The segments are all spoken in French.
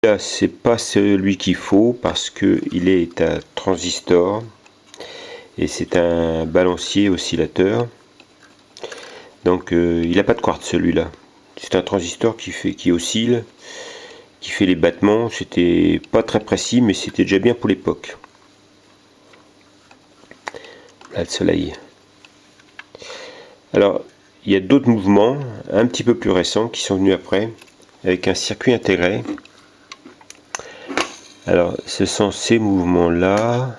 Là, c'est pas celui qu'il faut parce que il est à transistor et c'est un balancier oscillateur. Donc il n'a pas de quartz celui-là. C'est un transistor qui oscille, qui fait les battements. C'était pas très précis, mais c'était déjà bien pour l'époque. Là, le soleil. Alors, il y a d'autres mouvements un petit peu plus récents qui sont venus après, avec un circuit intégré. Alors, ce sont ces mouvements-là.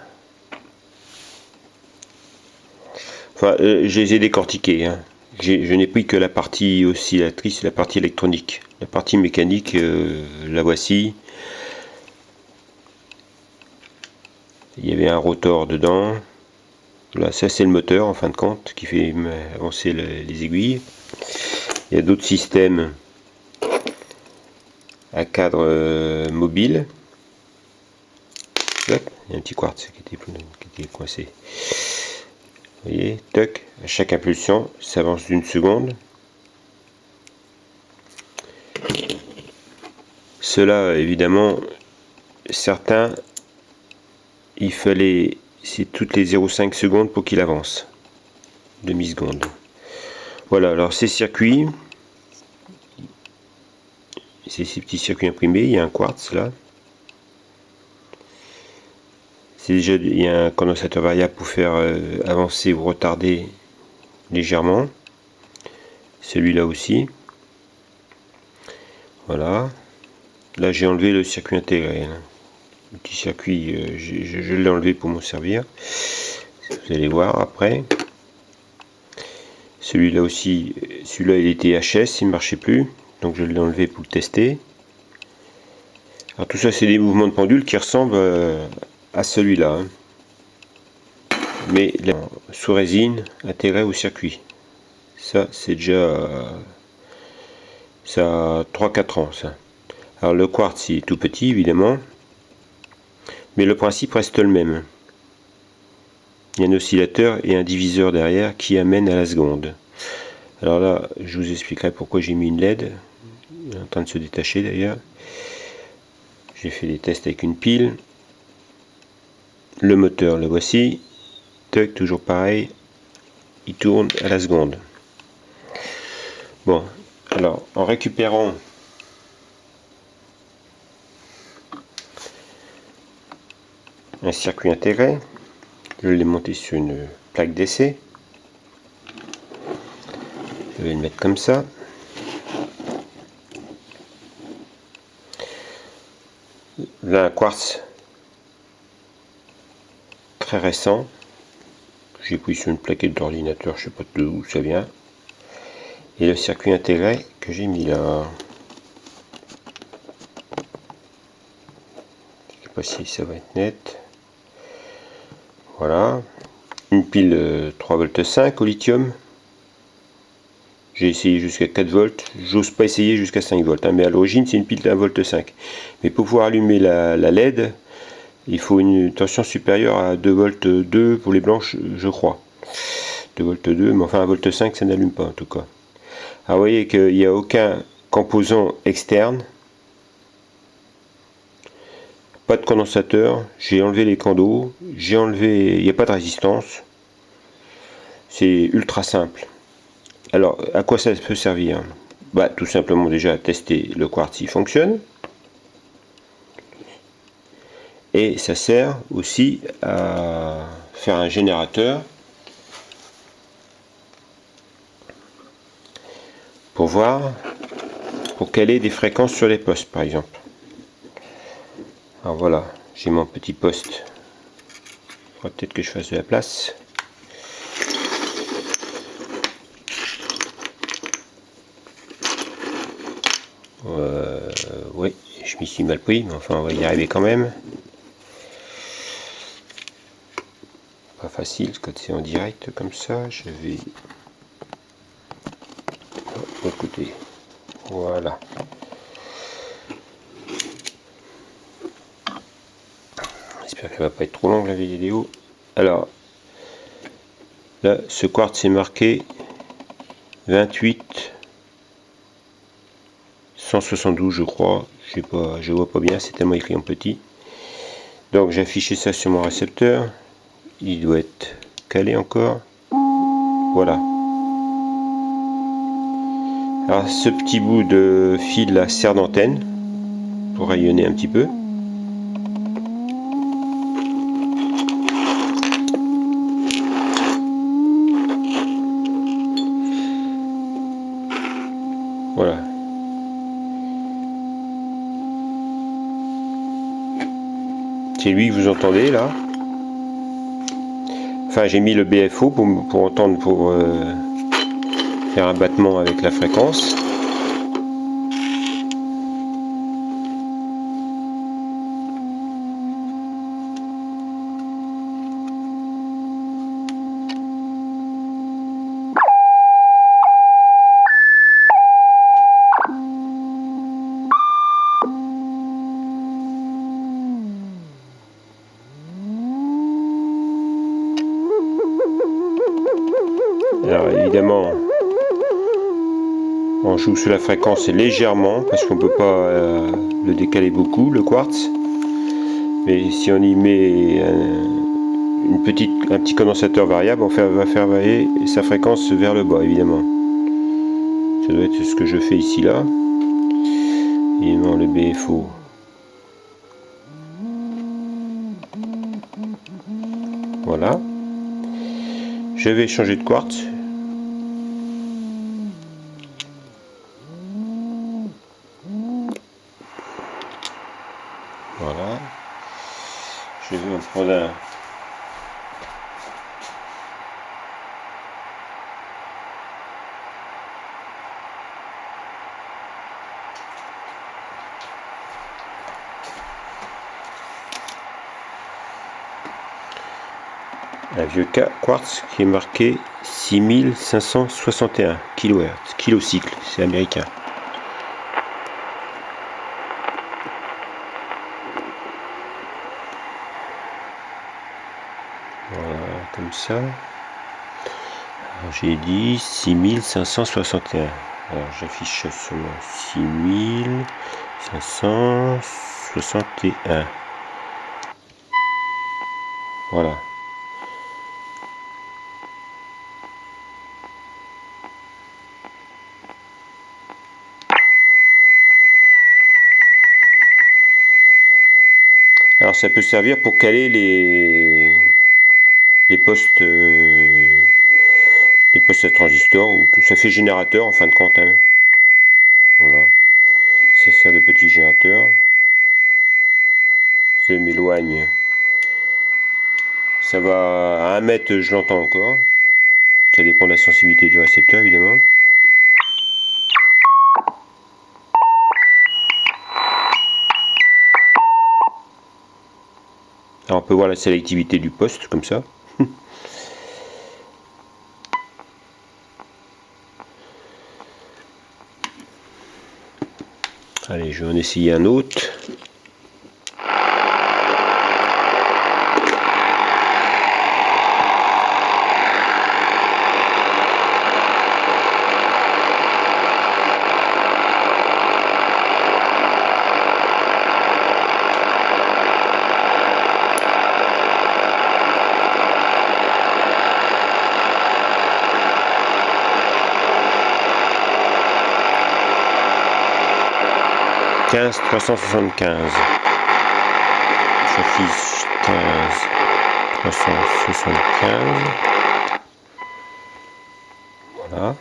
Enfin, je les ai décortiqués. Hein. Je n'ai pris que la partie oscillatrice, la partie électronique. La partie mécanique, la voici. Il y avait un rotor dedans. Là, ça c'est le moteur en fin de compte qui fait avancer les aiguilles. Il y a d'autres systèmes à cadre mobile. Hop, il y a un petit quartz qui était coincé. Vous voyez, toc, à chaque impulsion, ça avance d'une seconde. Cela, évidemment, certains, il fallait, c'est toutes les 0,5 secondes pour qu'il avance. Demi-seconde. Voilà, alors ces circuits, c'est ces petits circuits imprimés, il y a un quartz là. C'est déjà, il y a un condensateur variable pour faire avancer ou retarder légèrement. Celui-là aussi. Voilà. Là j'ai enlevé le circuit intégré. Là. Le petit circuit, je l'ai enlevé pour m'en servir. Vous allez voir après. Celui-là aussi, celui-là il était HS, il ne marchait plus. Donc je l'ai enlevé pour le tester. Alors tout ça c'est des mouvements de pendule qui ressemblent à celui-là. Hein. Mais sous résine intégré au circuit. Ça c'est déjà ça a 3-4 ans ça. Alors le quartz il est tout petit évidemment, mais le principe reste le même. Il y a un oscillateur et un diviseur derrière qui amène à la seconde. Alors là je vous expliquerai pourquoi j'ai mis une LED. Il est en train de se détacher d'ailleurs. J'ai fait des tests avec une pile. Le moteur le voici. Toc, toujours pareil. Il tourne à la seconde. Bon, alors en récupérant un circuit intégré, je l'ai monté sur une plaque d'essai. Je vais le mettre comme ça. Là, un quartz très récent. J'ai pris sur une plaquette d'ordinateur, je sais pas d'où ça vient. Et le circuit intégré que j'ai mis là. Je sais pas si ça va être net. Voilà. Une pile 3,5 V au lithium. J'ai essayé jusqu'à 4 volts. J'ose pas essayer jusqu'à 5 volts. Hein, mais à l'origine, c'est une pile d'1,5 V. Mais pour pouvoir allumer la LED, il faut une tension supérieure à 2 volts 2 pour les blanches, je crois. 2 volts 2, mais enfin 1,5 V, ça n'allume pas en tout cas. Alors vous voyez qu'il n'y a aucun composant externe. Pas de condensateur. J'ai enlevé les condos. J'ai enlevé. Il n'y a pas de résistance. C'est ultra simple. Alors, à quoi ça peut servir? Bah, tout simplement déjà à tester le quartz s'il fonctionne. Et ça sert aussi à faire un générateur pour voir, pour caler des fréquences sur les postes par exemple. Alors voilà, j'ai mon petit poste. Il faudra peut-être que je fasse de la place. Oui, je m'y suis mal pris, mais enfin on va y arriver quand même. Pas facile quand c'est en direct comme ça. Je vais. Oh, écoutez, voilà. J'espère qu'elle va pas être trop longue la vidéo. Alors, là, ce quartz est marqué 28 172 je crois, je vois pas bien, c'est tellement écrit en petit. Donc j'ai affiché ça sur mon récepteur, il doit être calé encore, voilà. Alors ce petit bout de fil là sert d'antenne pour rayonner un petit peu. Voilà. C'est lui que vous entendez là. Enfin j'ai mis le BFO pour entendre, pour faire un battement avec la fréquence. Alors évidemment, on joue sous la fréquence légèrement parce qu'on ne peut pas le décaler beaucoup, le quartz. Mais si on y met un petit condensateur variable, on va faire varier sa fréquence vers le bas, évidemment. Ça doit être ce que je fais ici là. Évidemment le BFO. Voilà. Je vais changer de quartz. Voilà. Je vais en prendre un vieux quartz qui est marqué 6561 kHz, kilocycle, c'est américain. Voilà, comme ça. J'ai dit 6561. Alors j'affiche seulement 6561. Voilà. Alors ça peut servir pour caler les postes à transistor, ou tout ça fait générateur en fin de compte, hein. Voilà, ça sert de petit générateur. Je m'éloigne, ça va à 1 mètre, je l'entends encore, ça dépend de la sensibilité du récepteur évidemment. Alors on peut voir la sélectivité du poste comme ça. Allez, je vais en essayer un autre. « 15375 ». J'affiche 15375. Voilà.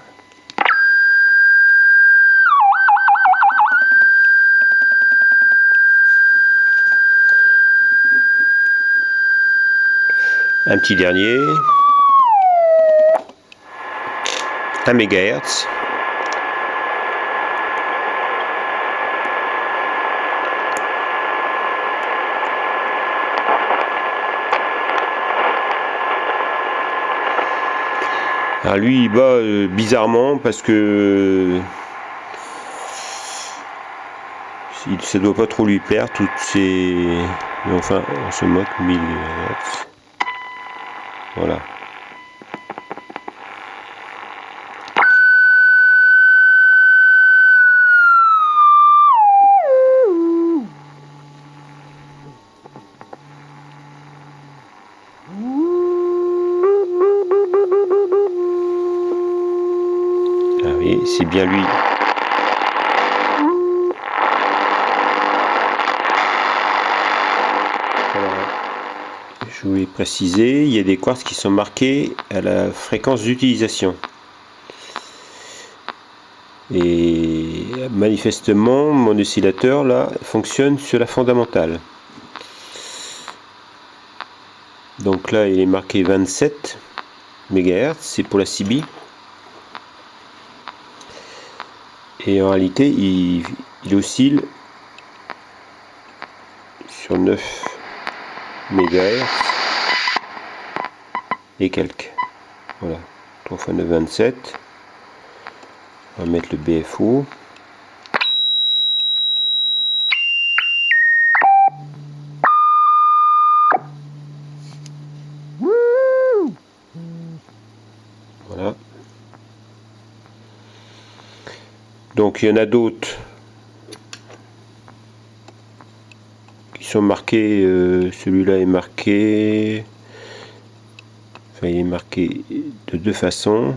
Un petit dernier. 1 MHz. Alors lui il bat bizarrement parce que ça doit pas trop lui plaire toutes ces... Mais enfin on se moque, 1000 Hz. Voilà. voyez, c'est bien lui. Alors, je voulais préciser, il y a des quartz qui sont marqués à la fréquence d'utilisation. Et manifestement, mon oscillateur là fonctionne sur la fondamentale. Donc là, il est marqué 27 MHz, c'est pour la CB. Et en réalité, il oscille sur 9 MHz et quelques. Voilà, 3 x 9, 27. On va mettre le BFO. Voilà. Donc il y en a d'autres qui sont marqués. Celui-là est marqué. Enfin, il est marqué de deux façons.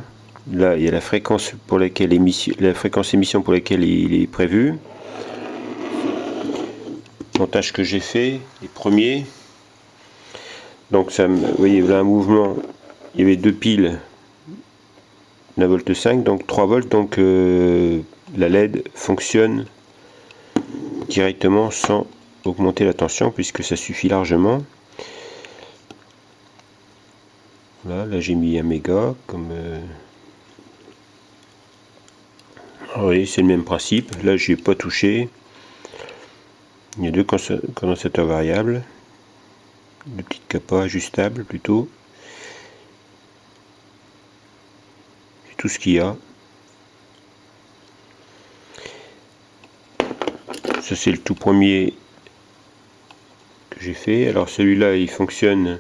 Là, il y a la fréquence pour laquelle émission pour laquelle il est prévu. Montage que j'ai fait, les premiers. Donc ça, vous voyez, là un mouvement. Il y avait deux piles d'un volt 5, donc 3 volts. Donc la LED fonctionne directement sans augmenter la tension puisque ça suffit largement. Voilà, là j'ai mis 1 méga comme. Oui, c'est le même principe. Là, je n'ai pas touché. Il y a deux condensateurs variables, deux petites capas ajustables plutôt. C'est tout ce qu'il y a. Ça, c'est le tout premier que j'ai fait. Alors celui-là, il fonctionne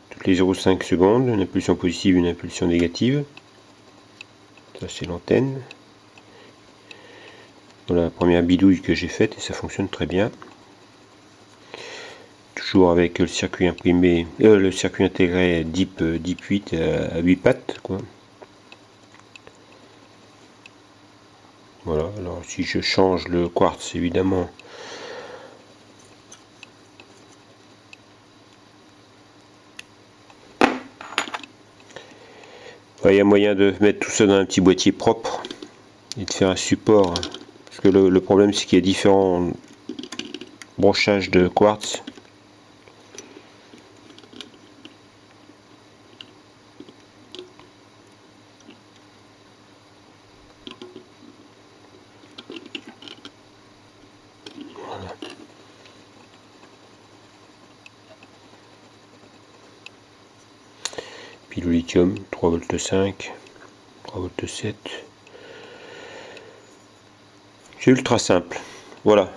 toutes les 0,5 secondes, une impulsion positive, une impulsion négative. Ça, c'est l'antenne. Voilà la première bidouille que j'ai faite et ça fonctionne très bien. Toujours avec le circuit imprimé, le circuit intégré DIP 8 à 8 pattes, quoi. Voilà, alors si je change le quartz, évidemment, il y a moyen de mettre tout ça dans un petit boîtier propre et de faire un support. Parce que le problème, c'est qu'il y a différents brochages de quartz. Voilà. Puis le lithium, 3 volts 5, 3 volts 7. C'est ultra simple. Voilà.